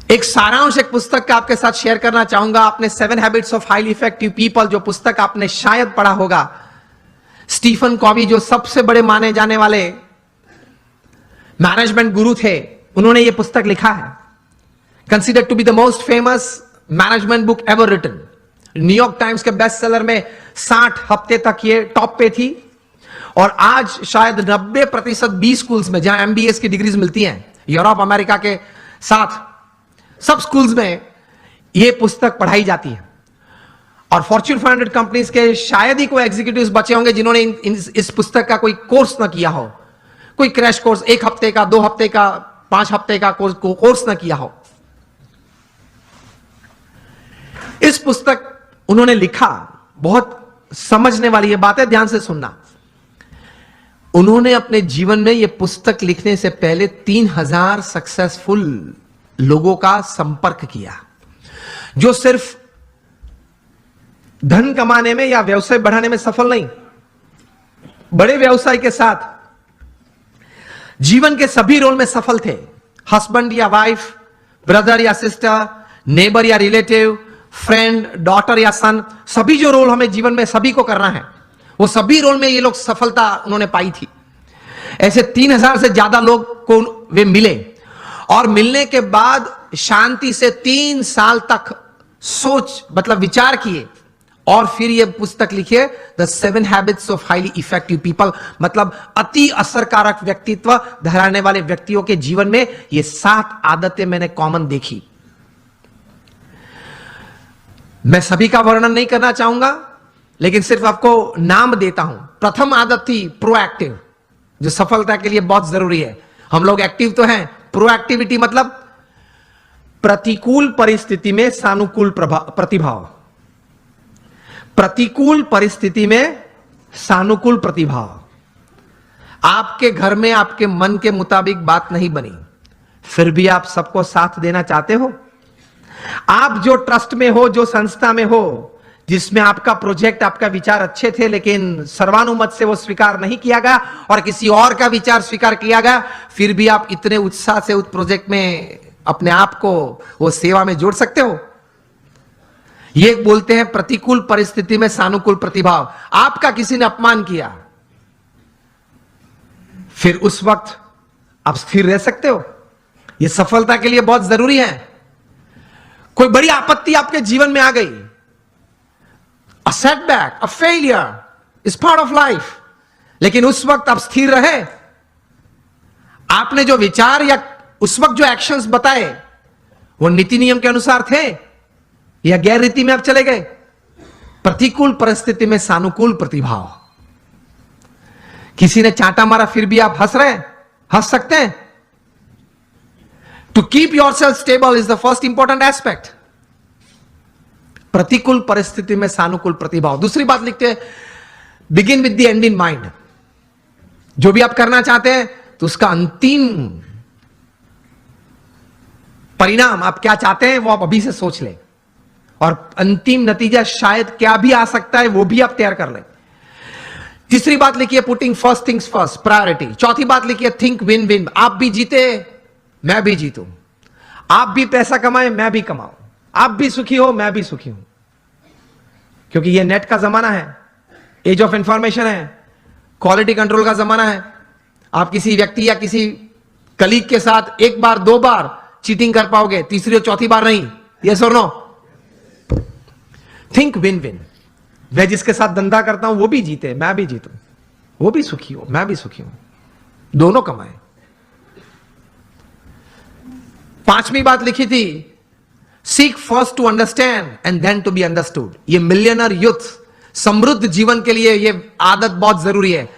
एक सारांश एक पुस्तक का आपके साथ शेयर करना चाहूंगा। आपने 7 habits of highly effective people जो पुस्तक आपने शायद पढ़ा होगा, स्टीफन कॉवी जो सबसे बड़े माने जाने वाले मैनेजमेंट गुरु थे, उन्होंने यह पुस्तक लिखा है। Considered to be the most famous management book ever written. New York Times के बेस्ट सेलर में 60 हफ्ते तक ये टॉप पे थी और आज शायद 90% बी स्कूल्स में जहां MBA की डिग्रीज मिलती हैं यूरोप अमेरिका के साथ सब स्कूल्स में यह पुस्तक पढ़ाई जाती है। और फॉर्च्यून 500 कंपनीज के शायद ही कोई एग्जीक्यूटिव्स बचे होंगे जिन्होंने इस पुस्तक का कोई कोर्स ना किया हो, कोई क्रैश कोर्स 1 हफ्ते का, 2 हफ्ते का, 5 हफ्ते का कोर्स ना किया हो। इस पुस्तक उन्होंने लिखा, बहुत समझने वाली ये बात है, ध्यान से सुनना। उन्होंने अपने जीवन में यह पुस्तक लिखने से पहले 3000 सक्सेसफुल लोगों का संपर्क किया, जो सिर्फ धन कमाने में या व्यवसाय बढ़ाने में सफल नहीं, बड़े व्यवसाय के साथ जीवन के सभी रोल में सफल थे। हस्बैंड या वाइफ, ब्रदर या सिस्टर, नेबर या रिलेटिव, फ्रेंड, डॉटर या सन, सभी जो रोल हमें जीवन में सभी को करना है, वो सभी रोल में ये लोग सफलता उन्होंने पाई थी। ऐसे 3000 से ज्यादा लोग को वे मिले और मिलने के बाद शांति से 3 साल तक मतलब विचार किए और फिर ये पुस्तक लिखिए, the 7 habits of highly effective people. मतलब अति असरकारक व्यक्तित्व धराने वाले व्यक्तियों के जीवन में ये 7 आदतें मैंने कॉमन देखी। मैं सभी का वर्णन नहीं करना चाहूंगा, लेकिन सिर्फ आपको नाम देता हूं। प्रथम आदत थी प्रोएक्टिव, जो सफलता के लिए बहुत जरूरी है। हम लोग एक्टिव तो हैं, प्रोएक्टिविटी मतलब प्रतिकूल परिस्थिति में सानुकूल प्रतिभाव। प्रतिकूल परिस्थिति में सानुकूल प्रतिभाव। आपके घर में आपके मन के मुताबिक बात नहीं बनी, फिर भी आप सबको साथ देना चाहते हो। आप जो ट्रस्ट में हो, जो संस्था में हो, जिसमें आपका प्रोजेक्ट, आपका विचार अच्छे थे, लेकिन सर्वानुमत से वो स्वीकार नहीं किया गया और किसी और का विचार स्वीकार किया गया, फिर भी आप इतने उत्साह से उस प्रोजेक्ट में अपने आप को वो सेवा में जोड़ सकते हो। ये बोलते हैं प्रतिकूल परिस्थिति में सानुकूल प्रतिभाव। आपका किसी ने अपमान किया, फिर उस वक्त आप स्थिर रह सकते हो। यह सफलता के लिए बहुत जरूरी है। कोई बड़ी आपत्ति आपके जीवन में आ गई, a setback, a failure is part of life, लेकिन उस वक्त आप स्थिर रहे। आपने जो विचार या उस वक्त जो एक्शंस बताए वो नीति नियम के अनुसार थे या गैर रीति में आप चले गए। प्रतिकूल परिस्थिति में सानुकूल प्रतिभाव। किसी ने चांटा मारा, फिर भी आप हंस रहे हैं, हंस सकते हैं। To keep yourself stable is the first important aspect. प्रतिकूल परिस्थिति में सानुकूल प्रतिभाव। दूसरी बात लिखते हैं, begin with the end in mind. जो भी आप करना चाहते हैं तो उसका अंतिम परिणाम आप क्या चाहते हैं वो आप अभी से सोच लें, और अंतिम नतीजा शायद क्या भी आ सकता है वो भी आप तैयार कर लें। तीसरी बात लिखिए, putting first things first, priority. चौथी बात लिखिए, थिंक विन विन। आप भी जीते, मैं भी जीतूं। आप भी पैसा कमाएं, मैं भी कमाऊं। आप भी सुखी हो, मैं भी सुखी हूं। क्योंकि यह नेट का जमाना है, एज ऑफ इंफॉर्मेशन है, क्वालिटी कंट्रोल का जमाना है। आप किसी व्यक्ति या किसी कलीग के साथ 1 बार 2 बार चीटिंग कर पाओगे, तीसरी और चौथी बार नहीं। यस और नो? Think win win. मैं जिसके साथ धंधा करता हूं वो भी जीते, मैं भी जीतूं। वो भी सुखी हो, मैं भी सुखी हूं, दोनों कमाए। 5वीं बात लिखी थी, seek first to understand and then to be understood. ये मिलियनर यूथ समृद्ध जीवन के लिए ये आदत बहुत जरूरी है।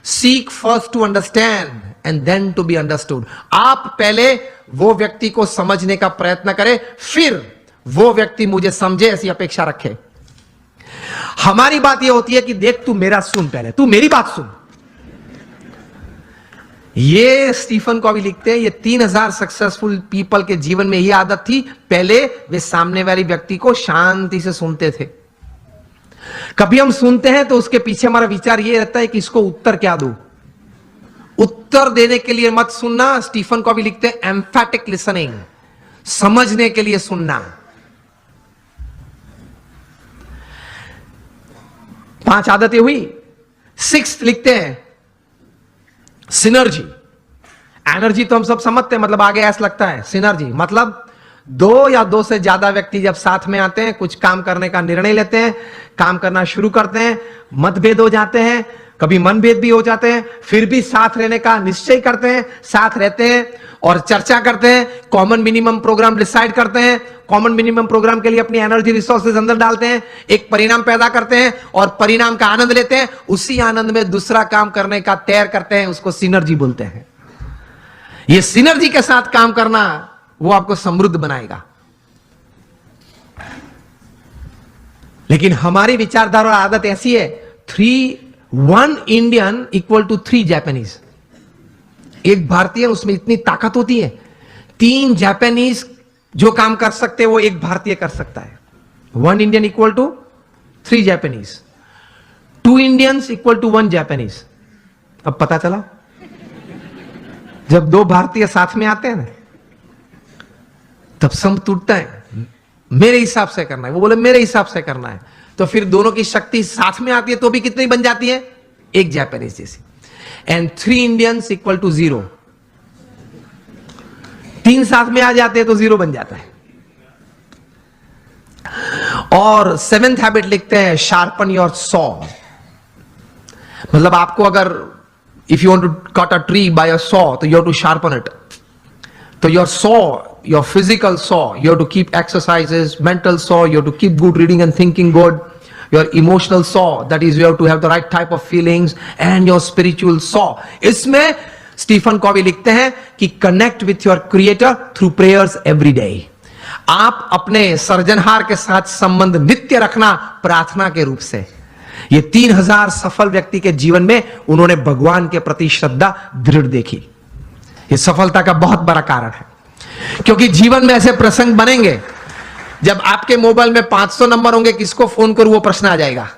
Seek first to understand and then to be understood. आप पहले वो व्यक्ति को समझने का प्रयत्न करें, फिर वो व्यक्ति मुझे समझे, ऐसी अपेक्षा रखे। हमारी बात यह होती है कि देख तू मेरा सुन, पहले तू मेरी बात सुन। ये स्टीफन कॉवी लिखते हैं, ये 3000 सक्सेसफुल पीपल के जीवन में यह आदत थी। पहले वे सामने वाले व्यक्ति को शांति से सुनते थे। कभी हम सुनते हैं तो उसके पीछे हमारा विचार यह रहता है कि इसको उत्तर क्या दूं। उत्तर देने के लिए मत सुनना। स्टीफन कॉवी लिखते हैं, एम्फैटिक लिसनिंग। समझने के लिए सुनना। 5 आदतें हुई। 6 लिखते हैं सिनर्जी। एनर्जी तो हम सब समझते हैं, मतलब आगे ऐसा लगता है। सिनर्जी मतलब 2 या 2 से ज्यादा व्यक्ति जब साथ में आते हैं, कुछ काम करने का निर्णय लेते हैं, काम करना शुरू करते हैं, मतभेद हो जाते हैं, कभी मनभेद भी हो जाते हैं, फिर भी साथ रहने का निश्चय करते हैं, साथ रहते हैं और चर्चा करते हैं, कॉमन मिनिमम प्रोग्राम डिसाइड करते हैं, कॉमन मिनिमम प्रोग्राम के लिए अपनी एनर्जी रिसोर्सेज अंदर डालते हैं, एक परिणाम पैदा करते हैं और परिणाम का आनंद लेते हैं, उसी आनंद में दूसरा काम करने का तैयार करते हैं, उसको सिनर्जी बोलते हैं। ये सिनर्जी के साथ काम करना वो आपको समृद्ध बनाएगा। लेकिन हमारी विचारधारा और आदत ऐसी है, 1 इंडियन इक्वल टू 3 जापानीज। एक भारतीय, उसमें इतनी ताकत होती है, 3 जापानीज जो काम कर सकते हैं वो एक भारतीय कर सकता है। 1 Indian equal to 3 Japanese, 2 Indians equal to 1 Japanese. अब पता चला, जब 2 भारतीय साथ में आते हैं ना, तब सम टूटता है। मेरे हिसाब से करना है, वो बोले मेरे हिसाब से करना है, तो फिर दोनों की शक्ति साथ में आती है तो भी कितनी बन जाती है? एक जापानीज जैसी। And 3 Indians equal to 0। 3 साथ में आ जाते हैं तो 0 बन जाता है। और 7th हैबिट लिखते हैं शार्पन योर सॉ। मतलब आपको अगर if you want to cut a tree by a saw, तो you have to sharpen it. तो your saw, your physical saw, you have to keep exercises, mental saw, you have to keep good reading and thinking good, your emotional saw, that is you have to have the right type of feelings, and your spiritual saw. इसमें Stephen Covey लिखते हैं कि connect with your creator through prayers every day. आप अपने सर्जनहार के साथ संबंध नित्य रखना प्रार्थना के रूप से। ये 3000 सफल व्यक्ति के जीवन में उन्होंने भगवान के प्रति श्रद्धा दृढ़ देखी। ये सफलता का बहुत बड़ा कारण है, क्योंकि जीवन में ऐसे प्रसंग बनेंगे जब आपके मोबाइल में 500 नंबर होंगे, किसको फोन करूं वो प्रश्न आ जाएगा।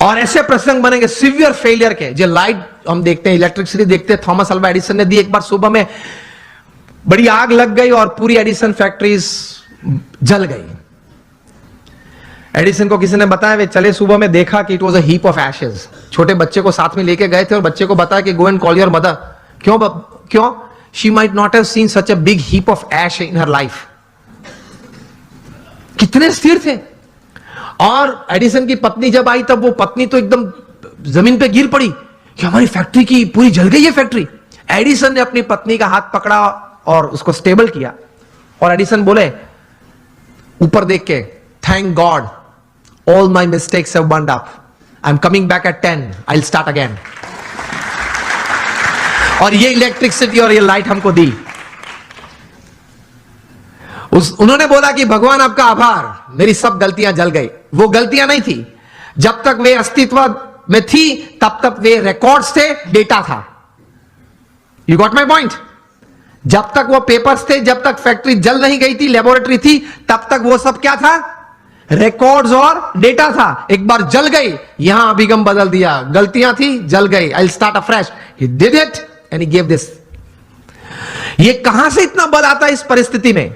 और ऐसे प्रसंग बनेंगे सिवियर फेलियर के, जो लाइट हम देखते हैं, इलेक्ट्रिसिटी देखते हैं, थॉमस अल्वा एडिसन ने दी। एक बार सुबह में बड़ी आग लग गई और पूरी एडिसन फैक्ट्रीज जल गई। एडिसन को किसी ने बताया, वे चले सुबह में, देखा कि it was a heap of Ashes. छोटे बच्चे को साथ में लेके गए थे और बच्चे को बताया कि go and call your mother. क्यों? She might not have seen such a big heap of ash in her life. कितने स्थिर थे। और एडिसन की पत्नी जब आई, तब वो पत्नी तो एकदम जमीन पे गिर पड़ी कि हमारी फैक्ट्री की पूरी जल गई है फैक्ट्री। एडिसन ने अपनी पत्नी का हाथ पकड़ा और उसको स्टेबल किया, और एडिसन बोले ऊपर देख के, thank God all my mistakes have burned up, I'm coming back at 10, I'll start again. और ये इलेक्ट्रिसिटी और ये लाइट हमको दी। उन्होंने बोला कि भगवान आपका आभार, मेरी सब गलतियां जल गई। वो गलतियां नहीं थी, जब तक वे अस्तित्व में थी तब तक वे रिकॉर्ड्स थे, डेटा था। You got my point? जब तक वो पेपर्स थे, जब तक फैक्ट्री जल नहीं गई थी, लेबोरेटरी थी, तब तक वो सब क्या था? रिकॉर्ड्स और डेटा था। एक बार जल गई, यहां अभिगम बदल दिया, गलतियां थी, जल गई, I will start afresh. He did it and he give this. ये कहां से इतना बल आता है इस परिस्थिति में?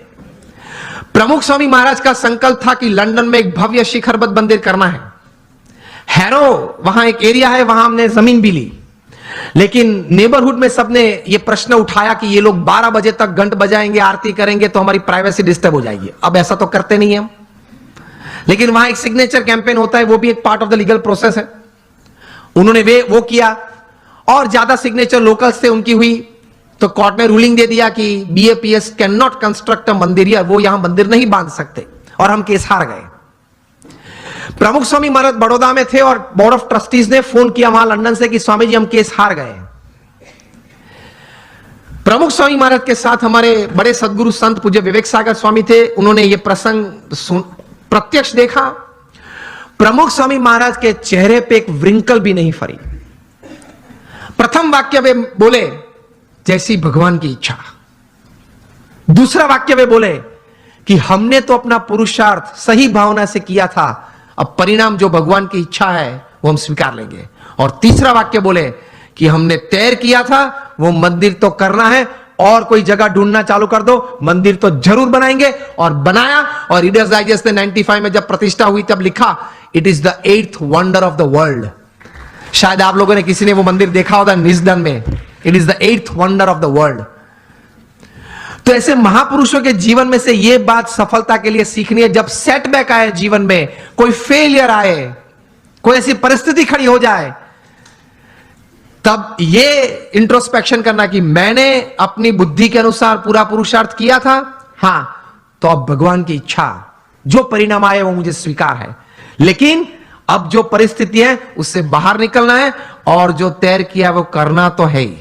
प्रमुख स्वामी महाराज का संकल्प था कि लंदन में एक भव्य शिखरबद्ध मंदिर करना है। हैरो वहां एक एरिया है, वहां हमने जमीन भी ली, लेकिन नेबरहुड में सबने ये प्रश्न उठाया कि ये लोग 12 बजे तक घंट बजाएंगे, आरती करेंगे, तो हमारी प्राइवेसी डिस्टर्ब हो जाएगी। अब ऐसा तो करते नहीं हम, लेकिन वहां एक सिग्नेचर कैंपेन होता है, वो भी एक part of the legal process है। उन्होंने वो किया, और ज्यादा सिग्नेचर लोकल्स थे उनकी हुई, तो कोर्ट ने रूलिंग दे दिया कि BAPS can not construct a मंदिर, या वो यहां मंदिर नहीं बांध सकते, और हम केस हार गए। प्रमुख स्वामी महाराज बड़ौदा में थे और बोर्ड ऑफ ट्रस्टीज ने फोन किया वहां लंदन से कि स्वामी जी हम केस हार गए। प्रमुख स्वामी महाराज के साथ हमारे बड़े सदगुरु संत पूज्य विवेक सागर स्वामी थे। उन्होंने ये प्रसंग प्रत्यक्ष देखा। प्रमुख स्वामी महाराज के चेहरे पे एक व्रिंकल भी नहीं फरी। प्रथम वाक्य वे बोले, जैसी भगवान की इच्छा। दूसरा वाक्य वे बोले कि हमने तो अपना पुरुषार्थ सही भावना से किया था, अब परिणाम जो भगवान की इच्छा है वो हम स्वीकार लेंगे। और तीसरा वाक्य बोले कि हमने तैर किया था, वो मंदिर तो करना है, और कोई जगह ढूंढना चालू कर दो, मंदिर तो जरूर बनाएंगे। और बनाया, और रीडर्स डाइजेस्ट ने 95 में जब प्रतिष्ठा हुई तब लिखा, it is the 8th wonder of the world. शायद आप लोगों ने किसी ने वो मंदिर देखा होगा निजदन में, it is the 8th wonder of the world. तो ऐसे महापुरुषों के जीवन में से ये बात सफलता के लिए सीखनी है, जब सेटबैक आए जीवन में, कोई फेलियर आए, कोई ऐसी परिस्थिति खड़ी हो जाए, तब ये इंट्रोस्पेक्शन करना कि मैंने अपनी बुद्धि के अनुसार पूरा पुरुषार्थ किया था, हां, तो अब भगवान की इच्छा, जो परिणाम आए वो मुझे स्वीकार है, लेकिन अब जो परिस्थिति है उससे बाहर निकलना है, और जो तैर किया वो करना तो है ही।